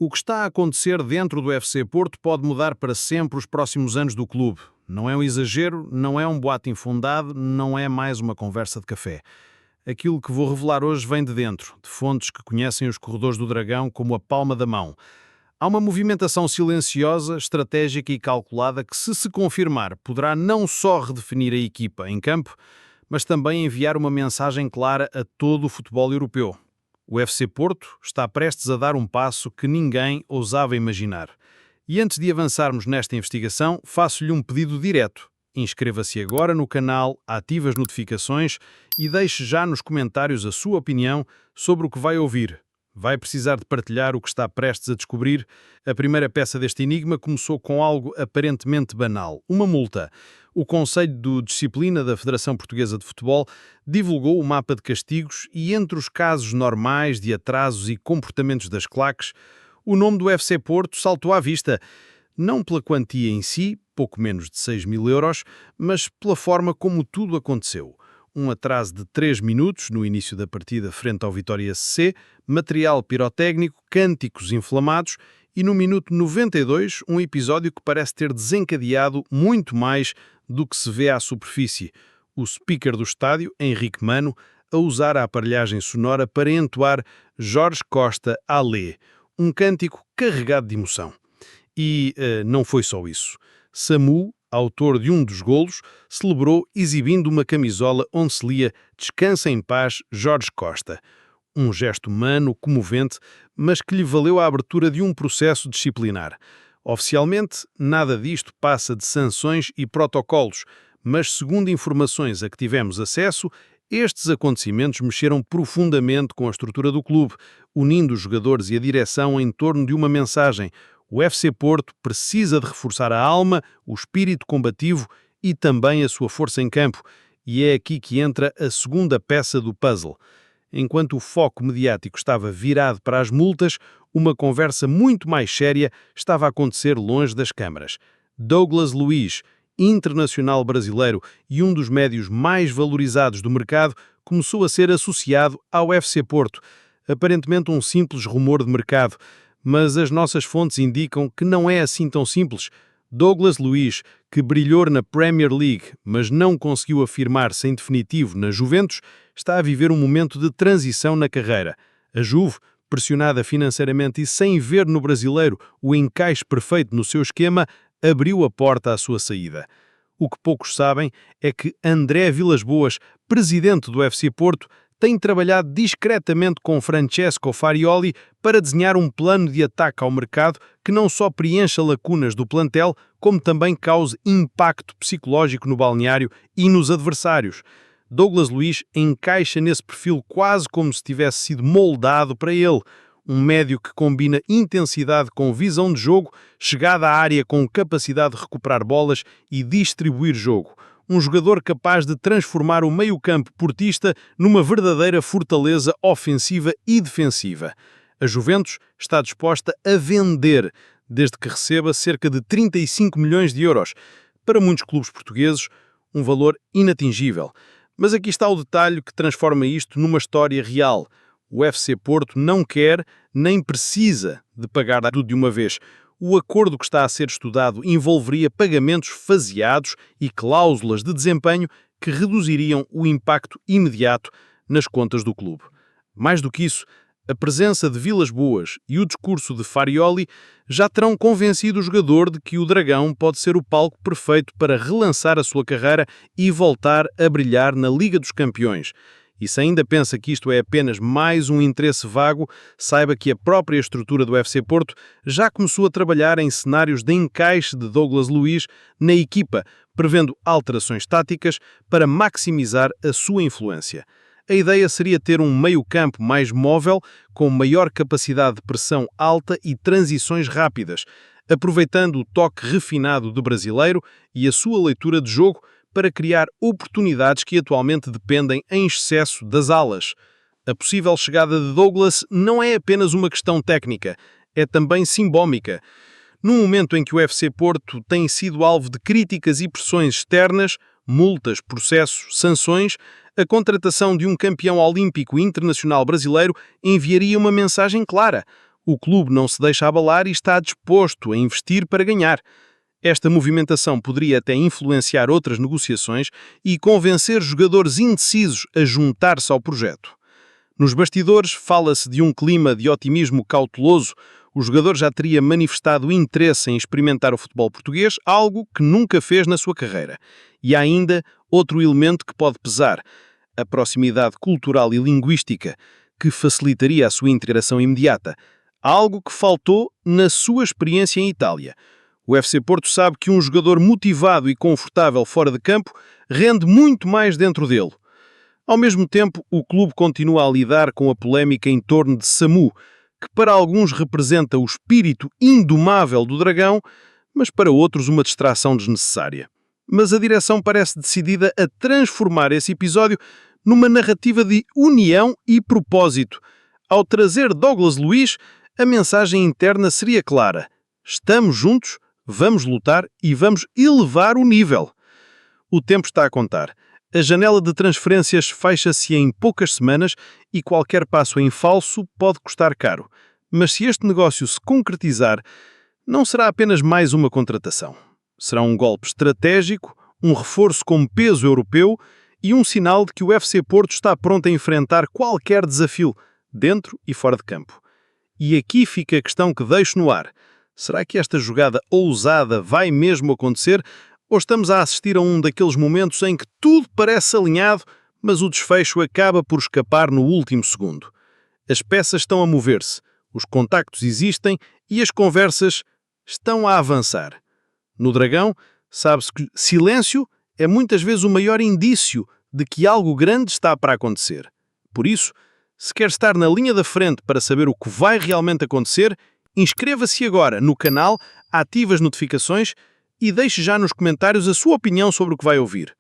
O que está a acontecer dentro do FC Porto pode mudar para sempre os próximos anos do clube. Não é um exagero, não é um boato infundado, não é mais uma conversa de café. Aquilo que vou revelar hoje vem de dentro, de fontes que conhecem os corredores do Dragão como a palma da mão. Há uma movimentação silenciosa, estratégica e calculada que, se confirmar, poderá não só redefinir a equipa em campo, mas também enviar uma mensagem clara a todo o futebol europeu. O FC Porto está prestes a dar um passo que ninguém ousava imaginar. E antes de avançarmos nesta investigação, faço-lhe um pedido direto. Inscreva-se agora no canal, ative as notificações e deixe já nos comentários a sua opinião sobre o que vai ouvir. Vai precisar de partilhar o que está prestes a descobrir. A primeira peça deste enigma começou com algo aparentemente banal, uma multa. O Conselho de Disciplina da Federação Portuguesa de Futebol divulgou o mapa de castigos e, entre os casos normais de atrasos e comportamentos das claques, o nome do FC Porto saltou à vista. Não pela quantia em si, pouco menos de 6.000 euros, mas pela forma como tudo aconteceu. Um atraso de 3 minutos no início da partida frente ao Vitória SC, material pirotécnico, cânticos inflamados e no minuto 92 um episódio que parece ter desencadeado muito mais do que se vê à superfície. O speaker do estádio, Henrique Mano, a usar a aparelhagem sonora para entoar Jorge Costa Alé, um cântico carregado de emoção. E não foi só isso. Samu, autor de um dos golos, celebrou exibindo uma camisola onde se lia "Descansa em paz, Jorge Costa". Um gesto humano, comovente, mas que lhe valeu a abertura de um processo disciplinar. Oficialmente, nada disto passa de sanções e protocolos, mas segundo informações a que tivemos acesso, estes acontecimentos mexeram profundamente com a estrutura do clube, unindo os jogadores e a direção em torno de uma mensagem: o FC Porto precisa de reforçar a alma, o espírito combativo e também a sua força em campo. E é aqui que entra a segunda peça do puzzle. Enquanto o foco mediático estava virado para as multas, uma conversa muito mais séria estava a acontecer longe das câmaras. Douglas Luiz, internacional brasileiro e um dos médios mais valorizados do mercado, começou a ser associado ao FC Porto. Aparentemente um simples rumor de mercado, mas as nossas fontes indicam que não é assim tão simples. Douglas Luiz, que brilhou na Premier League, mas não conseguiu afirmar-se em definitivo na Juventus, está a viver um momento de transição na carreira. A Juve, pressionada financeiramente e sem ver no brasileiro o encaixe perfeito no seu esquema, abriu a porta à sua saída. O que poucos sabem é que André Vilas-Boas, presidente do FC Porto, tem trabalhado discretamente com Francesco Farioli para desenhar um plano de ataque ao mercado que não só preencha lacunas do plantel, como também cause impacto psicológico no balneário e nos adversários. Douglas Luiz encaixa nesse perfil quase como se tivesse sido moldado para ele. Um médio que combina intensidade com visão de jogo, chegada à área com capacidade de recuperar bolas e distribuir jogo. Um jogador capaz de transformar o meio-campo portista numa verdadeira fortaleza ofensiva e defensiva. A Juventus está disposta a vender, desde que receba cerca de 35 milhões de euros. Para muitos clubes portugueses, um valor inatingível. Mas aqui está o detalhe que transforma isto numa história real. O FC Porto não quer nem precisa de pagar tudo de uma vez. O acordo que está a ser estudado envolveria pagamentos faseados e cláusulas de desempenho que reduziriam o impacto imediato nas contas do clube. Mais do que isso, a presença de Vilas-Boas e o discurso de Farioli já terão convencido o jogador de que o Dragão pode ser o palco perfeito para relançar a sua carreira e voltar a brilhar na Liga dos Campeões. E se ainda pensa que isto é apenas mais um interesse vago, saiba que a própria estrutura do FC Porto já começou a trabalhar em cenários de encaixe de Douglas Luiz na equipa, prevendo alterações táticas para maximizar a sua influência. A ideia seria ter um meio-campo mais móvel, com maior capacidade de pressão alta e transições rápidas, aproveitando o toque refinado do brasileiro e a sua leitura de jogo para criar oportunidades que atualmente dependem em excesso das alas. A possível chegada de Douglas não é apenas uma questão técnica, é também simbólica. Num momento em que o FC Porto tem sido alvo de críticas e pressões externas, multas, processos, sanções, a contratação de um campeão olímpico internacional brasileiro enviaria uma mensagem clara. O clube não se deixa abalar e está disposto a investir para ganhar. Esta movimentação poderia até influenciar outras negociações e convencer jogadores indecisos a juntar-se ao projeto. Nos bastidores, fala-se de um clima de otimismo cauteloso. O jogador já teria manifestado interesse em experimentar o futebol português, algo que nunca fez na sua carreira. E há ainda outro elemento que pode pesar: a proximidade cultural e linguística, que facilitaria a sua integração imediata, algo que faltou na sua experiência em Itália. O FC Porto sabe que um jogador motivado e confortável fora de campo rende muito mais dentro dele. Ao mesmo tempo, o clube continua a lidar com a polémica em torno de Samu, que para alguns representa o espírito indomável do dragão, mas para outros uma distração desnecessária. Mas a direção parece decidida a transformar esse episódio numa narrativa de união e propósito. Ao trazer Douglas Luiz, a mensagem interna seria clara: estamos juntos, vamos lutar e vamos elevar o nível. O tempo está a contar. A janela de transferências fecha-se em poucas semanas e qualquer passo em falso pode custar caro. Mas se este negócio se concretizar, não será apenas mais uma contratação. Será um golpe estratégico, um reforço com peso europeu e um sinal de que o FC Porto está pronto a enfrentar qualquer desafio, dentro e fora de campo. E aqui fica a questão que deixo no ar. Será que esta jogada ousada vai mesmo acontecer? Ou estamos a assistir a um daqueles momentos em que tudo parece alinhado, mas o desfecho acaba por escapar no último segundo? As peças estão a mover-se, os contactos existem e as conversas estão a avançar. No Dragão, sabe-se que silêncio é muitas vezes o maior indício de que algo grande está para acontecer. Por isso, se quer estar na linha da frente para saber o que vai realmente acontecer, inscreva-se agora no canal, ative as notificações e deixe já nos comentários a sua opinião sobre o que vai ouvir.